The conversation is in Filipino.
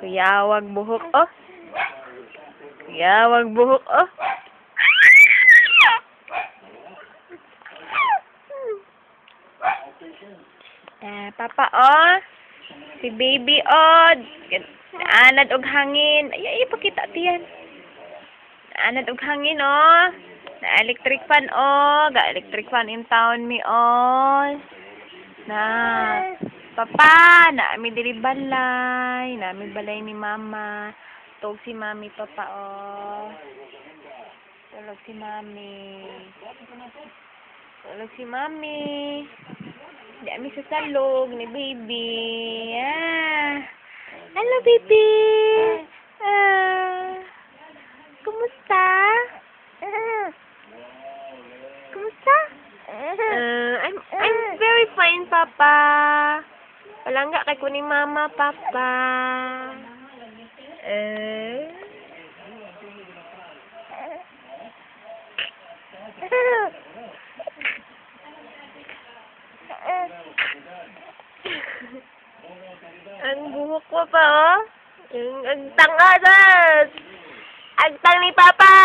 Kuyawag buhok, oh. Kuyawag buhok, oh. Papa, oh. Si baby, oh. Anad og hangin. Ay, ipakita tiyan. Anad og hangin, oh. Na electric fan, oh. Ga electric fan in town mi, oh. Na. Papa, naami diri balay. Naami balay ni mama. Tog si mami, papa, oh. Tulog si mami. Tulog si mami. Di ami sa salog ni baby. Hello, baby. Kumusta? Kumusta? I'm very fine, papa. Palangga kay ko ni mama, papa. Ang buhok ko pa, oh. Ang tang-adas. Ang tang ni papa.